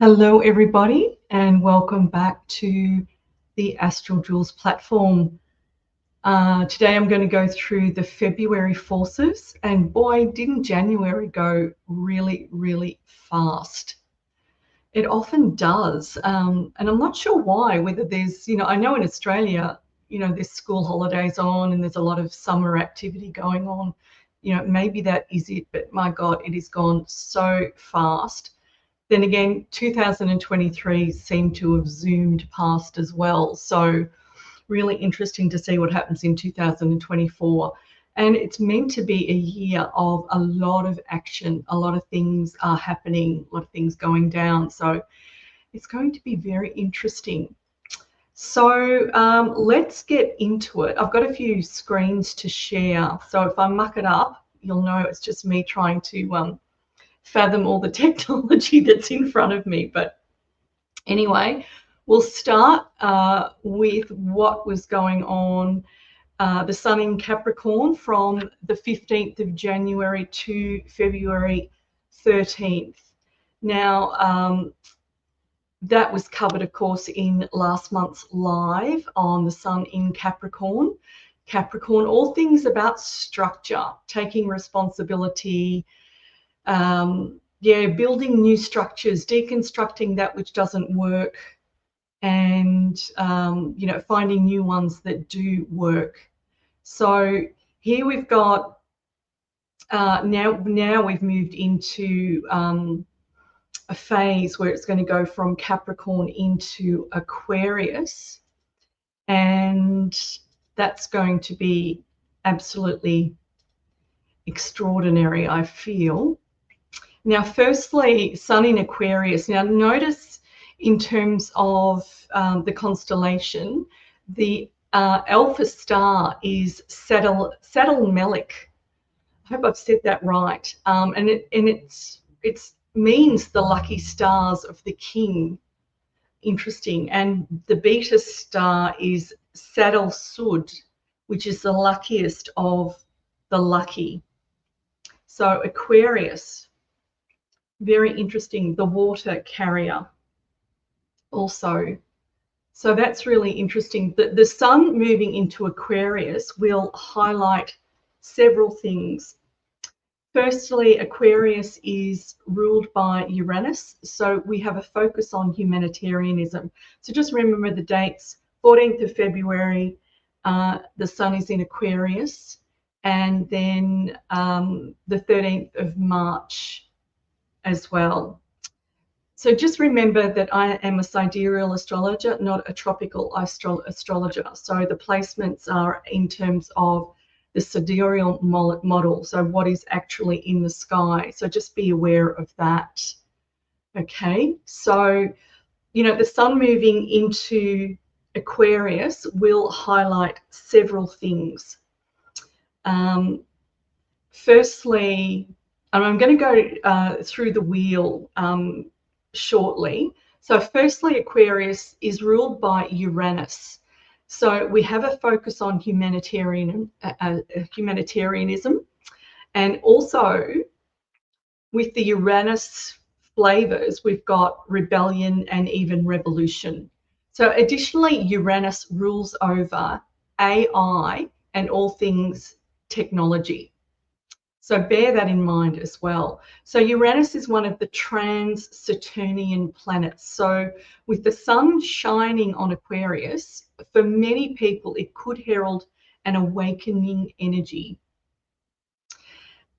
Hello, everybody, and welcome back to the Astral Jewels platform. Today I'm going to go through the February forces, and boy, didn't January go really, really fast. It often does, and I'm not sure why, whether there's, I know in Australia, there's school holidays on and there's a lot of summer activity going on. Maybe that is it, but my God, it has gone so fast. Then again, 2023 seemed to have zoomed past as well. So really interesting to see what happens in 2024. And it's meant to be a year of a lot of action. A lot of things are happening, a lot of things going down. So it's going to be very interesting. So let's get into it. I've got a few screens to share. So if I muck it up, you'll know it's just me trying to fathom all the technology that's in front of me. But anyway, we'll start with what was going on. The sun in Capricorn from the 15th of January to February 13th. Now, that was covered, of course, in last month's live on the sun in Capricorn. Capricorn, all things about structure, taking responsibility, building new structures, deconstructing that which doesn't work, and finding new ones that do work. So here we've got now we've moved into a phase where it's going to go from Capricorn into Aquarius, and that's going to be absolutely extraordinary, I feel. Now, firstly, Sun in Aquarius. Now, notice in terms of the constellation, the alpha star is Saddle Melik. I hope I've said that right. And it means the lucky stars of the king. Interesting. And the beta star is Saddle Sud, which is the luckiest of the lucky. So Aquarius. Very interesting, the water carrier also. So that's really interesting. The sun moving into Aquarius will highlight several things. Firstly, Aquarius is ruled by Uranus, so we have a focus on humanitarianism. So just remember the dates. 14th of February, the sun is in Aquarius, and then the 13th of March as well. So just remember that I am a sidereal astrologer, not a tropical astrologer. So the placements are in terms of the sidereal model, so what is actually in the sky. So just be aware of that. Okay, so the sun moving into Aquarius will highlight several things. Firstly, and I'm going to go through the wheel shortly. So firstly, Aquarius is ruled by Uranus. So we have a focus on humanitarianism, and also with the Uranus flavors, we've got rebellion and even revolution. So additionally, Uranus rules over AI and all things technology. So bear that in mind as well. So Uranus is one of the trans-Saturnian planets. So with the sun shining on Aquarius, for many people, it could herald an awakening energy.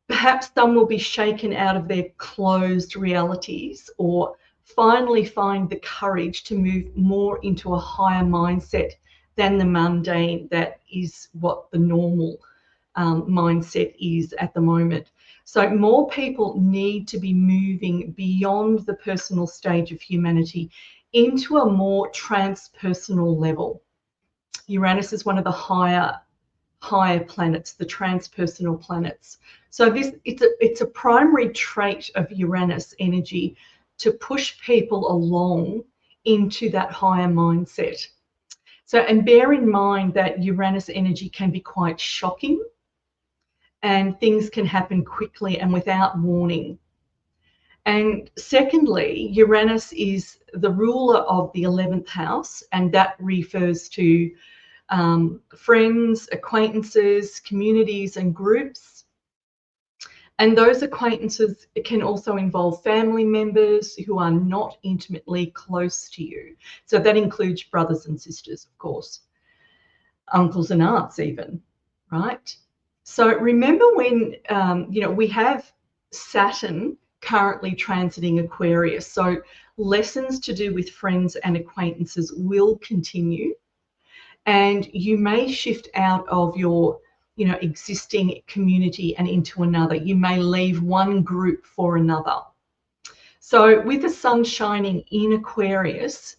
Perhaps some will be shaken out of their closed realities or finally find the courage to move more into a higher mindset than the mundane that is what the normal mindset is at the moment. So more people need to be moving beyond the personal stage of humanity into a more transpersonal level. Uranus is one of the higher planets, the transpersonal planets. So it's a primary trait of Uranus energy to push people along into that higher mindset. So, and bear in mind that Uranus energy can be quite shocking, and things can happen quickly and without warning. And secondly, Uranus is the ruler of the 11th house, and that refers to friends, acquaintances, communities, and groups. And those acquaintances can also involve family members who are not intimately close to you. So that includes brothers and sisters, of course, uncles and aunts even, right? So remember when, we have Saturn currently transiting Aquarius. So lessons to do with friends and acquaintances will continue. And you may shift out of your existing community and into another. You may leave one group for another. So with the sun shining in Aquarius,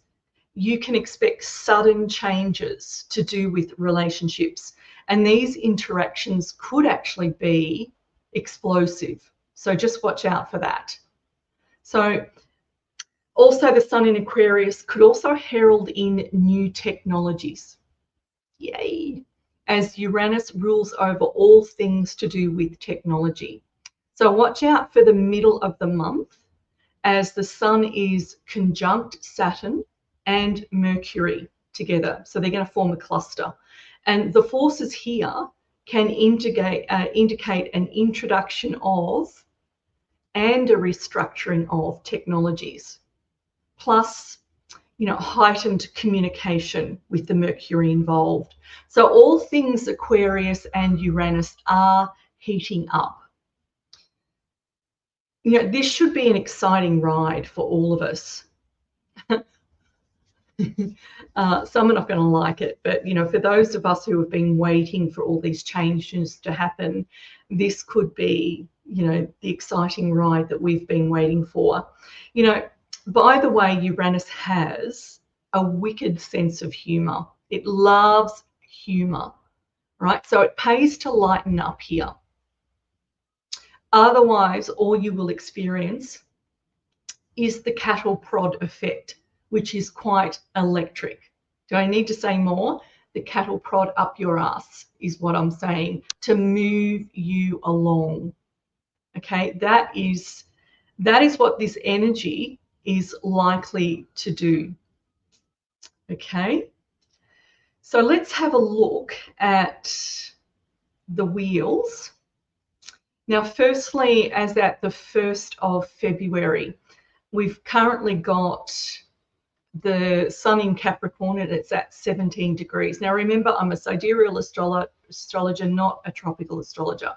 you can expect sudden changes to do with relationships. And these interactions could actually be explosive. So just watch out for that. So also the sun in Aquarius could also herald in new technologies. Yay! As Uranus rules over all things to do with technology. So watch out for the middle of the month as the sun is conjunct Saturn and Mercury together. So they're going to form a cluster. And the forces here can indicate an introduction of and a restructuring of technologies, plus heightened communication with the Mercury involved. So all things Aquarius and Uranus are heating up. This should be an exciting ride for all of us. Some are not going to like it, but for those of us who have been waiting for all these changes to happen, this could be the exciting ride that we've been waiting for. By the way, Uranus has a wicked sense of humor. It loves humor, right? So it pays to lighten up here. Otherwise, all you will experience is the cattle prod effect, which is quite electric. Do I need to say more? The cattle prod up your ass is what I'm saying, to move you along. Okay, that is what this energy is likely to do. Okay, so let's have a look at the wheels. Now, firstly, as at the 1st of February, we've currently got the sun in Capricorn and it's at 17 degrees. Now, remember, I'm a sidereal astrologer, not a tropical astrologer.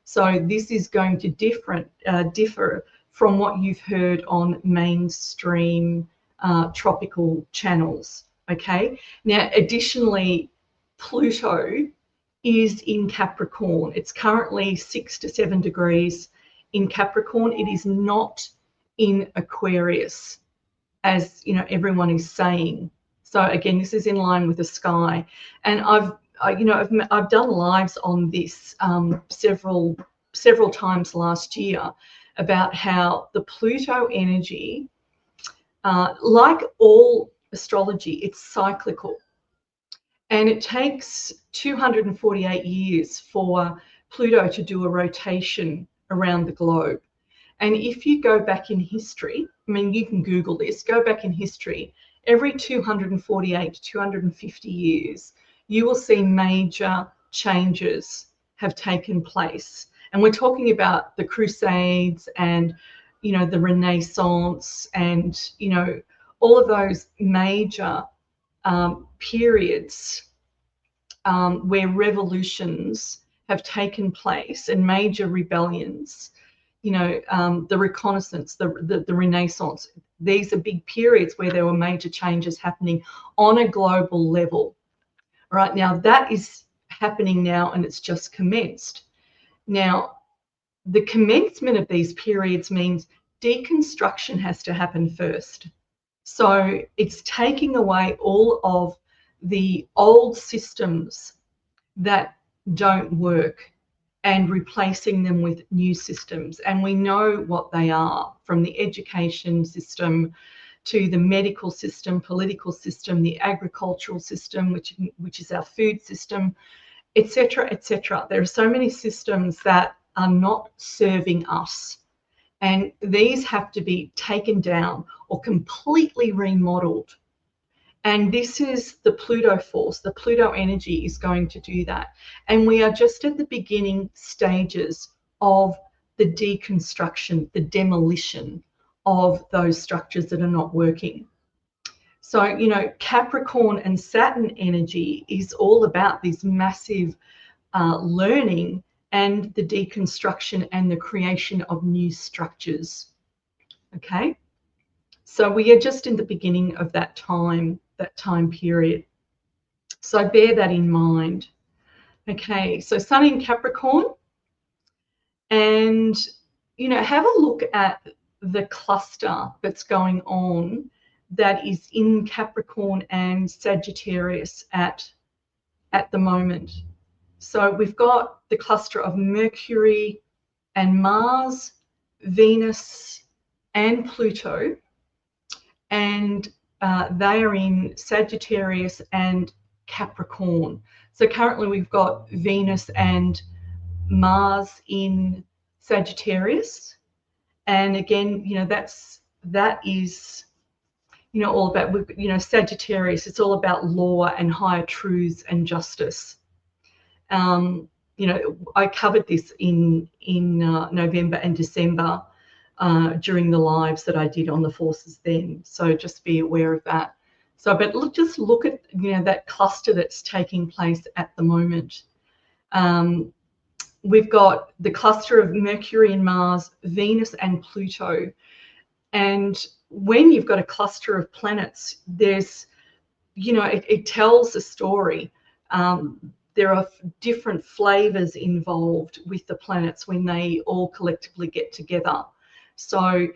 So this is going to differ from what you've heard on mainstream tropical channels. Okay. Now, additionally, Pluto is in Capricorn. It's currently 6 to 7 degrees in Capricorn. It is not in Aquarius, as everyone is saying. So again, this is in line with the sky. And I've done lives on this several times last year about how the Pluto energy, like all astrology, it's cyclical. And it takes 248 years for Pluto to do a rotation around the globe. And if you go back in history, I mean, you can Google this, go back in history, every 248 to 250 years, you will see major changes have taken place. And we're talking about the Crusades and, the Renaissance and, all of those major periods where revolutions have taken place and major rebellions, the Reconnaissance, the Renaissance. These are big periods where there were major changes happening on a global level. All right, now that is happening now and it's just commenced. Now, the commencement of these periods means deconstruction has to happen first. So it's taking away all of the old systems that don't work and replacing them with new systems. And we know what they are, from the education system to the medical system, political system, the agricultural system, which is our food system, etc., etc. There are so many systems that are not serving us. And these have to be taken down or completely remodeled. And this is the Pluto force. The Pluto energy is going to do that. And we are just at the beginning stages of the deconstruction, the demolition of those structures that are not working. So, you know, Capricorn and Saturn energy is all about this massive learning and the deconstruction and the creation of new structures. Okay, so we are just in the beginning of that time period. So bear that in mind. Okay, so Sun in Capricorn, and you know, have a look at the cluster that's going on that is in Capricorn and Sagittarius at the moment. So we've got the cluster of Mercury and Mars, Venus and Pluto, and they are in Sagittarius and Capricorn. So currently we've got Venus and Mars in Sagittarius, and again, you know, that is, you know, all about, you know, Sagittarius. It's all about law and higher truths and justice. You know, I covered this in November and December during the lives that I did on the forces then. So just be aware of that. So, but just look at, you know, that cluster that's taking place at the moment. We've got the cluster of Mercury and Mars, Venus and Pluto. And when you've got a cluster of planets, there's, you know, it tells a story. There are different flavors involved with the planets when they all collectively get together. So,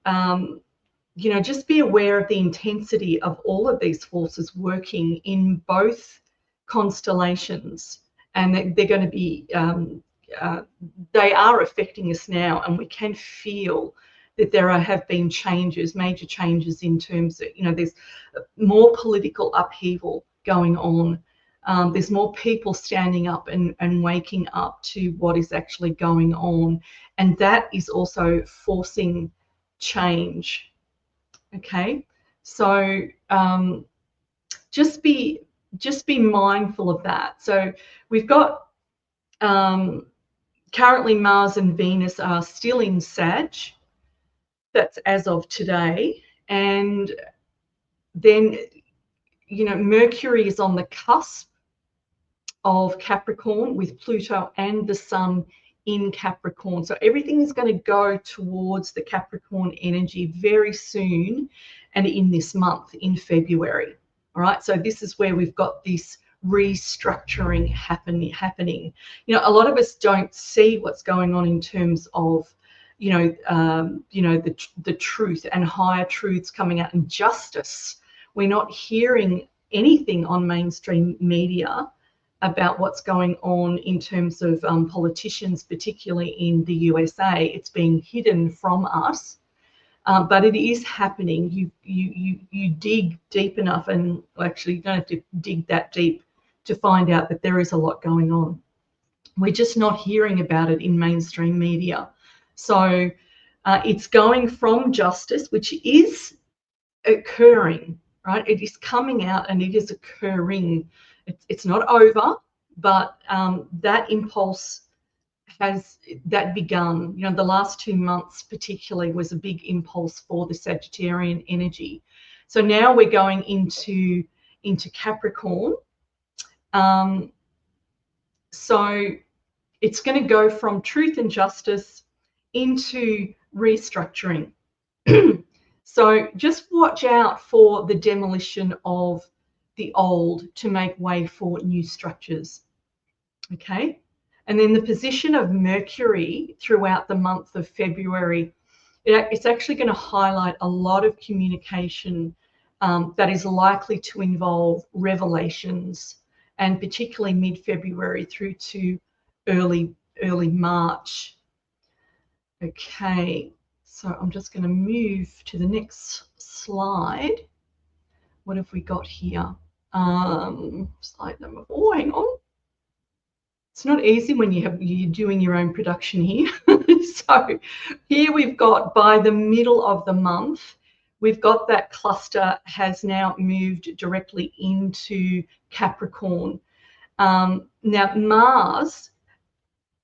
you know, just be aware of the intensity of all of these forces working in both constellations, and they're going to be, they are affecting us now, and we can feel that there have been changes, major changes in terms of, you know, there's more political upheaval going on. There's more people standing up and waking up to what is actually going on. And that is also forcing change. Okay, so just be mindful of that. So we've got currently Mars and Venus are still in Sag. That's as of today. And then, you know, Mercury is on the cusp of Capricorn with Pluto and the Sun in Capricorn. So everything is going to go towards the Capricorn energy very soon, and in this month, in February. All right, so this is where we've got this restructuring happening. You know, a lot of us don't see what's going on in terms of, you know, the truth and higher truths coming out and justice. We're not hearing anything on mainstream media about what's going on in terms of politicians, particularly in the USA. It's being hidden from us, but it is happening. You dig deep enough, and actually you don't have to dig that deep to find out that there is a lot going on. We're just not hearing about it in mainstream media. So it's going from justice, which is occurring, right? It is coming out and it is occurring. It's not over, but that impulse has that begun. You know, the last 2 months particularly was a big impulse for the Sagittarian energy. So now we're going into Capricorn. So it's going to go from truth and justice into restructuring. So just watch out for the demolition of the old to make way for new structures. Okay, and then the position of Mercury throughout the month of February, it's actually going to highlight a lot of communication that is likely to involve revelations, and particularly mid-February through to early March. Okay, so I'm just going to move to the next slide. What have we got here? Slide number 4, hang on. It's not easy when you're doing your own production here. So here we've got, by the middle of the month, we've got that cluster has now moved directly into Capricorn. Now Mars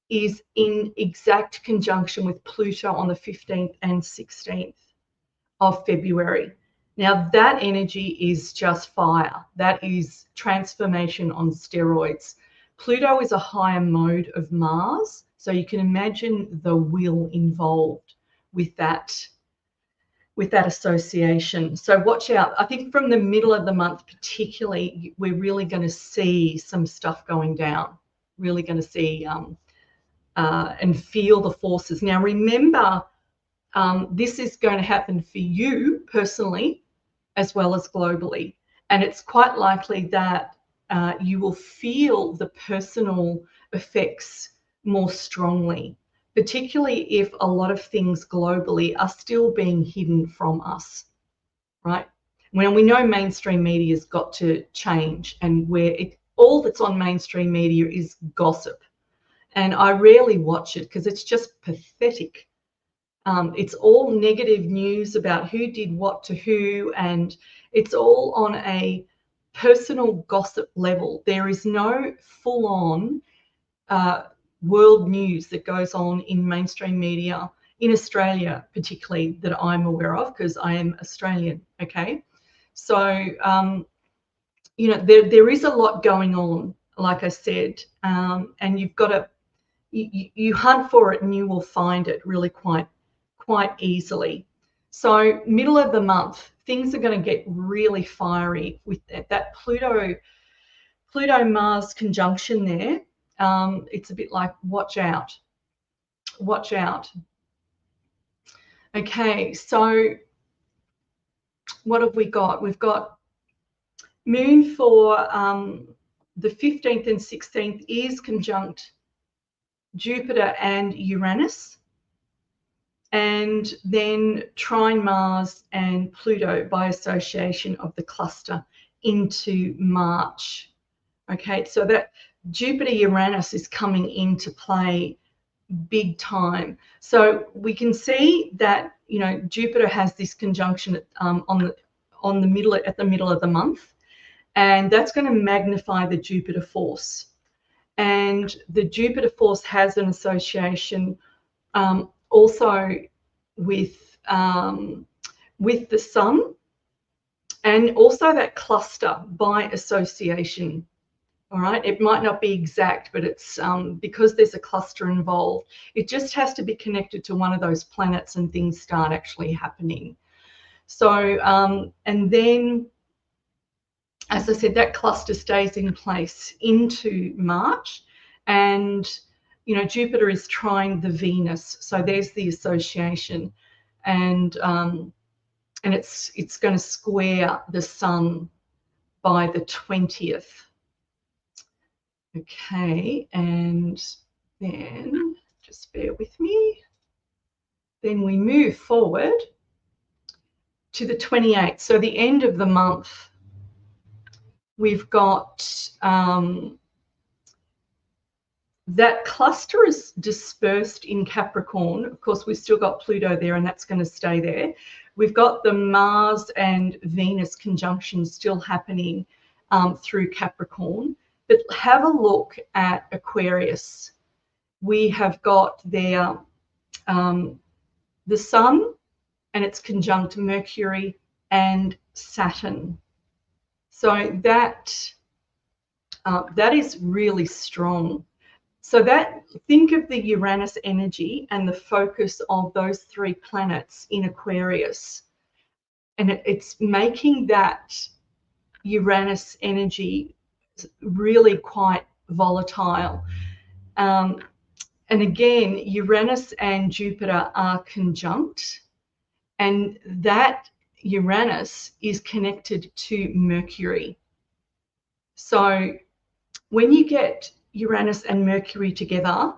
is in exact conjunction with Pluto on the 15th and 16th of February. Now that energy is just fire. That is transformation on steroids. Pluto is a higher mode of Mars, so you can imagine the will involved with that association. So watch out. I think from the middle of the month particularly, we're really going to see some stuff going down. Really going to see and feel the forces. Now remember, this is going to happen for you personally as well as globally. And it's quite likely that you will feel the personal effects more strongly, particularly if a lot of things globally are still being hidden from us, right? When we know mainstream media has got to change, and where all that's on mainstream media is gossip. And I rarely watch it because it's just pathetic. It's all negative news about who did what to who, and it's all on a personal gossip level. There is no full-on world news that goes on in mainstream media in Australia, particularly, that I'm aware of, because I am Australian. Okay, so you know, there is a lot going on, like I said, and you've got to you hunt for it and you will find it really quite easily. So middle of the month, things are going to get really fiery with that Pluto Mars conjunction there. It's a bit like watch out. Okay, so what have we got? We've got Moon for the 15th and 16th is conjunct Jupiter and Uranus, and then trine Mars and Pluto by association of the cluster into March. Okay, so that Jupiter-Uranus is coming into play big time. So we can see that, you know, Jupiter has this conjunction at the middle of the month, and that's going to magnify the Jupiter force. And the Jupiter force has an association also with the Sun, and also that cluster by association. All right, it might not be exact, but it's because there's a cluster involved. It just has to be connected to one of those planets, and things start actually happening. So, and then, as I said, that cluster stays in place into March, and you know, Jupiter is trying the Venus, so there's the association, and it's going to square the Sun by the 20th. Okay, and then just bear with me. Then we move forward to the 28th, so the end of the month. We've got that cluster is dispersed in Capricorn. Of course, we've still got Pluto there, and that's going to stay there. We've got the Mars and Venus conjunction still happening through Capricorn. But have a look at Aquarius. We have got there the Sun, and it's conjunct Mercury and Saturn. So that is really strong. So that, think of the Uranus energy and the focus of those three planets in Aquarius, and it's making that Uranus energy really quite volatile. And again, Uranus and Jupiter are conjunct, and that Uranus is connected to Mercury. So when you get Uranus and Mercury together,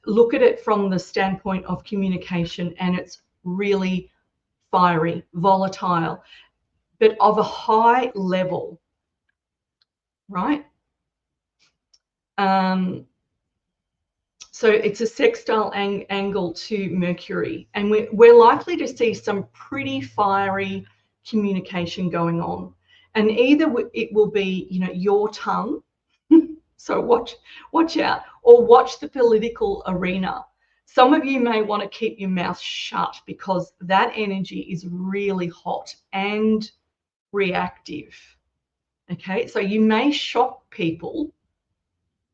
look at it from the standpoint of communication, and it's really fiery, volatile, but of a high level, right? So it's a sextile angle to Mercury, and we're likely to see some pretty fiery communication going on. And either it will be, your tongue, so watch out, or watch the political arena. Some of you may want to keep your mouth shut because that energy is really hot and reactive. Okay, so you may shock people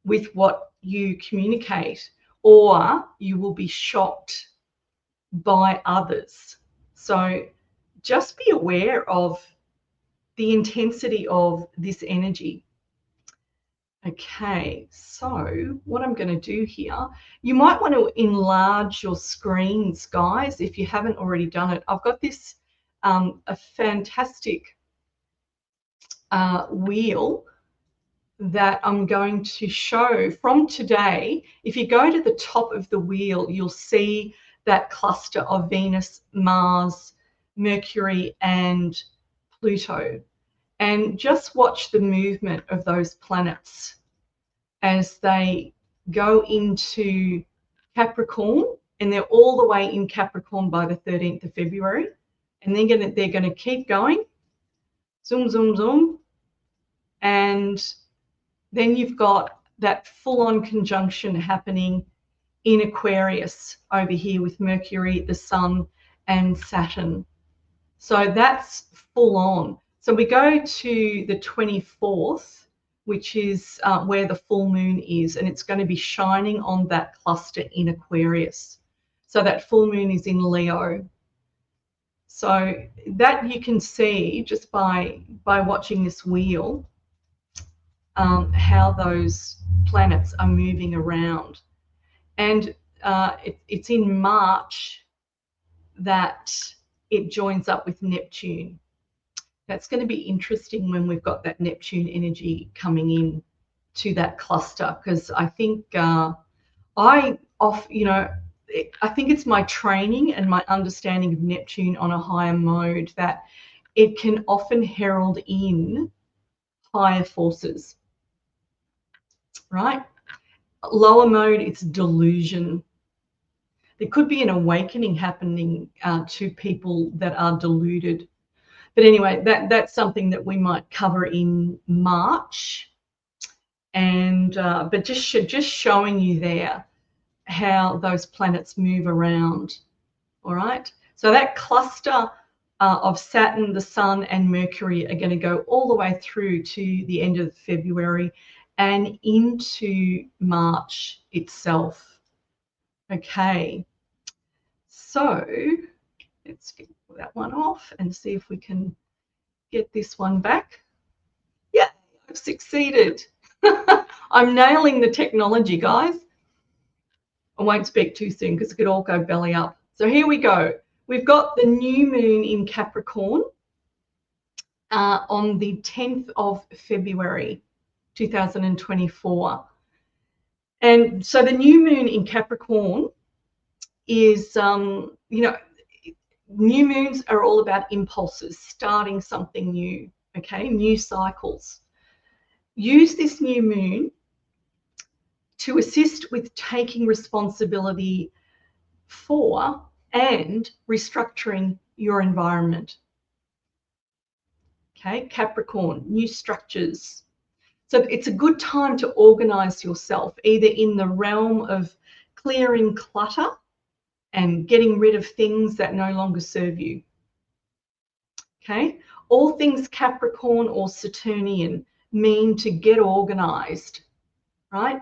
with what you communicate, or you will be shocked by others. So just be aware of the intensity of this energy. Okay, so what I'm going to do here, you might want to enlarge your screens, guys, if you haven't already done it. I've got this a fantastic wheel that I'm going to show from today. If you go to the top of the wheel, you'll see that cluster of Venus, Mars, Mercury, and Pluto. And just watch the movement of those planets as they go into Capricorn, and they're all the way in Capricorn by the 13th of February. And they're going to keep going, zoom, zoom, zoom. And then you've got that full-on conjunction happening in Aquarius over here with Mercury, the Sun, and Saturn. So that's full on. So we go to the 24th, which is where the full moon is, and it's going to be shining on that cluster in Aquarius. So that full moon is in Leo. So that you can see just by watching this wheel, how those planets are moving around. And it's in March that it joins up with Neptune. That's going to be interesting when we've got that Neptune energy coming in to that cluster, because I think I think it's my training and my understanding of Neptune on a higher mode that it can often herald in higher forces, right? Lower mode, it's delusion. There could be an awakening happening to people that are deluded. But anyway, that's something that we might cover in March. And but just showing you there how those planets move around. All right. So that cluster of Saturn, the Sun, and Mercury are going to go all the way through to the end of February and into March itself. Okay. So let's get that one off and see if we can get this one back. Yeah, I've succeeded. I'm nailing the technology, guys. I won't speak too soon because it could all go belly up. So here we go. We've got the new moon in Capricorn on the 10th of February 2024. And so the new moon in Capricorn is, new moons are all about impulses, starting something new, okay, new cycles. Use this new moon to assist with taking responsibility for and restructuring your environment. Okay, Capricorn, new structures. So it's a good time to organize yourself, either in the realm of clearing clutter and getting rid of things that no longer serve you. Okay, all things Capricorn or Saturnian mean to get organized, right?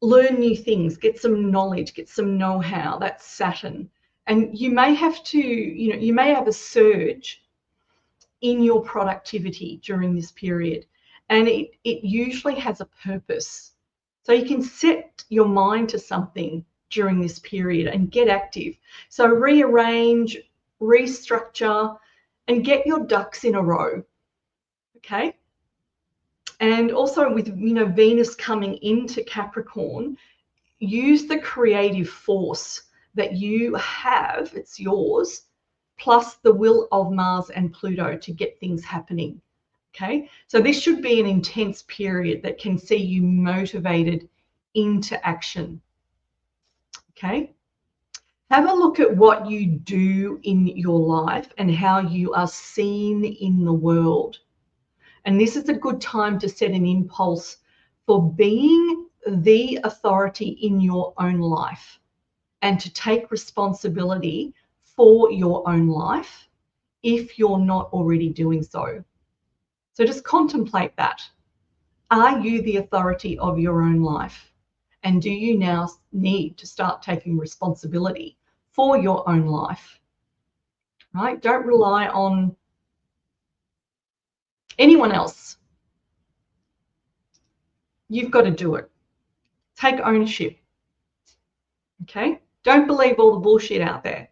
Learn new things, get some knowledge, get some know-how. That's Saturn. And you may have to, you may have a surge in your productivity during this period. And it usually has a purpose. So you can set your mind to something during this period and get active. So rearrange, restructure, and get your ducks in a row. Okay. And also with, Venus coming into Capricorn, use the creative force that you have, it's yours, plus the will of Mars and Pluto to get things happening. Okay, so this should be an intense period that can see you motivated into action. Okay, have a look at what you do in your life and how you are seen in the world. And this is a good time to set an impulse for being the authority in your own life and to take responsibility for your own life if you're not already doing so. So just contemplate that. Are you the authority of your own life? And do you now need to start taking responsibility for your own life? Right? Don't rely on anyone else. You've got to do it. Take ownership. Okay? Don't believe all the bullshit out there.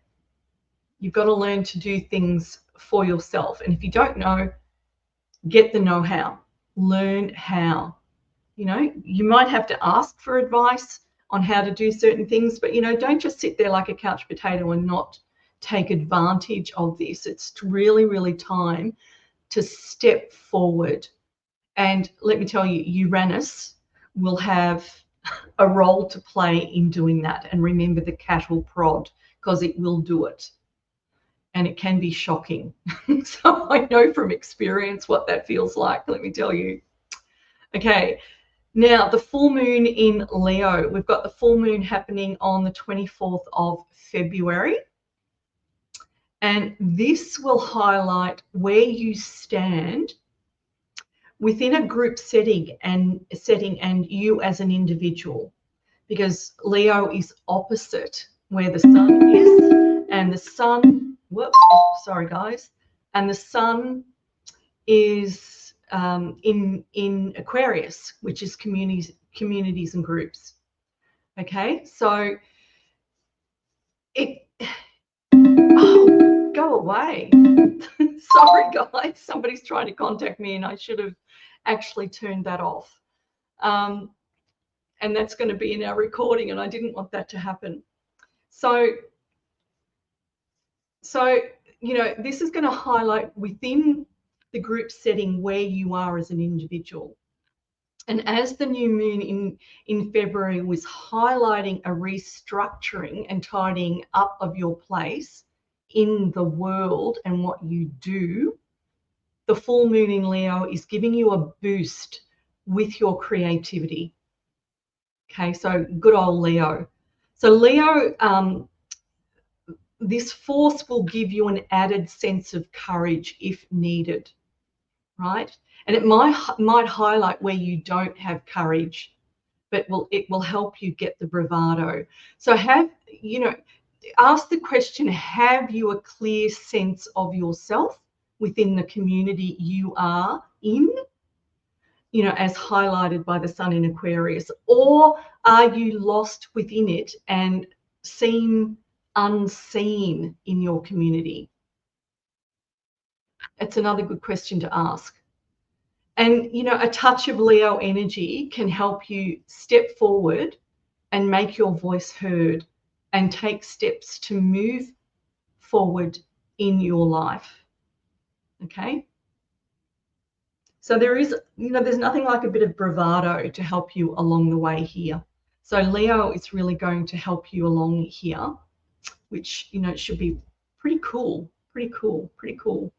You've got to learn to do things for yourself. And if you don't know, get the know-how. Learn how. You know, you might have to ask for advice on how to do certain things, but, you know, don't just sit there like a couch potato and not take advantage of this. It's really, really time to step forward. And let me tell you, Uranus will have a role to play in doing that. And remember the cattle prod, because it will do it. And it can be shocking. So I know from experience what that feels like, let me tell you. Okay, now the full moon in Leo. We've got the full moon happening on the 24th of February. And this will highlight where you stand within a group setting and you as an individual, because Leo is opposite where the sun is, and the sun, whoops, sorry guys, and the sun is in Aquarius, which is communities and groups. Okay, so it, oh, go away. Sorry guys, somebody's trying to contact me and I should have actually turned that off. And that's going to be in our recording, and I didn't want that to happen. So you know, this is going to highlight within the group setting where you are as an individual. And as the new moon in February was highlighting a restructuring and tidying up of your place in the world and what you do, the full moon in Leo is giving you a boost with your creativity. Okay, so good old Leo. So Leo, this force will give you an added sense of courage if needed, right? And it might highlight where you don't have courage, but it will help you get the bravado. So ask the question, have you a clear sense of yourself within the community you are in, you know, as highlighted by the sun in Aquarius, or are you lost within it and seem unseen in your community? It's another good question to ask. And, you know, a touch of Leo energy can help you step forward and make your voice heard and take steps to move forward in your life. Okay. So there is, you know, there's nothing like a bit of bravado to help you along the way here. So Leo is really going to help you along here, which, you know, should be pretty cool, pretty cool, pretty cool.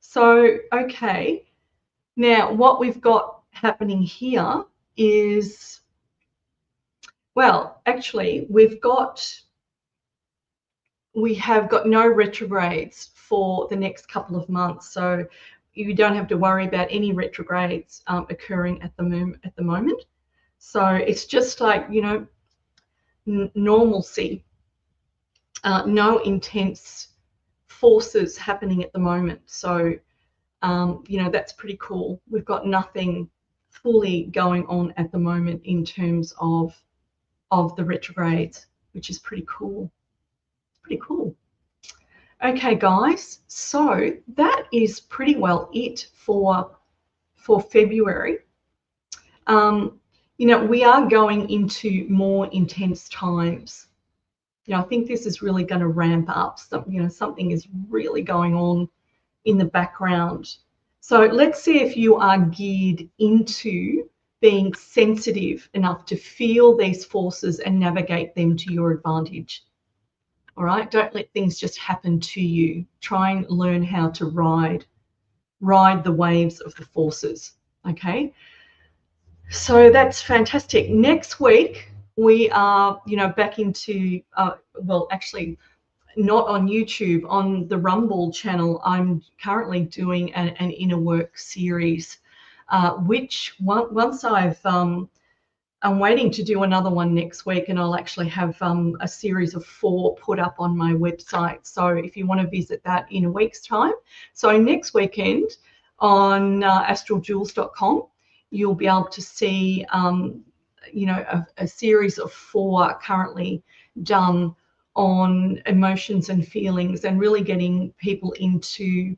So, okay. Now, what we've got happening here is, well, actually, we have got no retrogrades for the next couple of months. So you don't have to worry about any retrogrades occurring at the moment. So it's just like, you know, normalcy, no intense forces happening at the moment. So, you know, that's pretty cool. We've got nothing fully going on at the moment in terms of the retrogrades, which is pretty cool. Pretty cool. Okay, guys, so that is pretty well it for February. You know, we are going into more intense times. You know, I think this is really going to ramp up. You know, something is really going on in the background. So let's see if you are geared into being sensitive enough to feel these forces and navigate them to your advantage. All right, don't let things just happen to you. Try and learn how to ride the waves of the forces. Okay, so that's fantastic. Next week we are, back into well, actually not on YouTube, on the Rumble channel. I'm currently doing an inner work series, which once I'm waiting to do another one next week, and I'll actually have a series of 4 put up on my website. So if you want to visit that in a week's time. So next weekend on astraljules.com, you'll be able to see, a series of 4 currently done on emotions and feelings, and really getting people into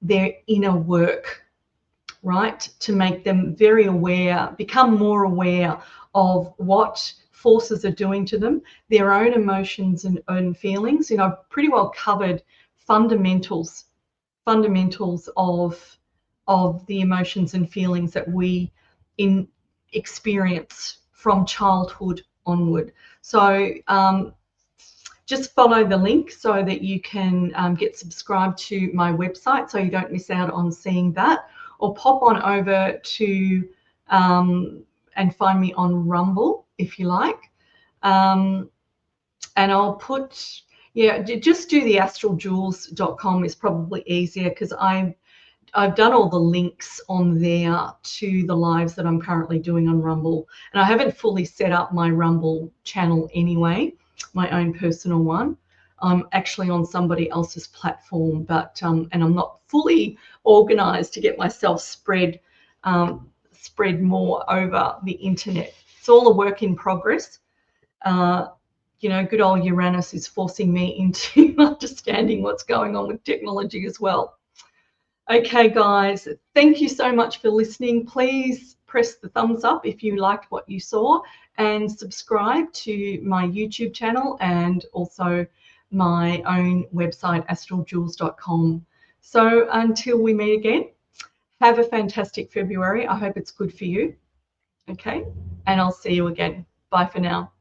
their inner work, right? To make them very aware, become more aware of what forces are doing to them, their own emotions and own feelings. I've pretty well covered fundamentals of the emotions and feelings that we experience from childhood onward. So just follow the link so that you can get subscribed to my website so you don't miss out on seeing that, or pop on over to and find me on Rumble if you like. And I'll put, just do the astraljules.com is probably easier, because I've done all the links on there to the lives that I'm currently doing on Rumble. And I haven't fully set up my Rumble channel anyway, my own personal one. I'm actually on somebody else's platform, but and I'm not fully organized to get myself spread more over the internet. It's all a work in progress. Good old Uranus is forcing me into understanding what's going on with technology as well. Okay, guys, thank you so much for listening. Please press the thumbs up if you liked what you saw, and subscribe to my YouTube channel and also my own website, astraljules.com. So until we meet again, have a fantastic February. I hope it's good for you. Okay, and I'll see you again. Bye for now.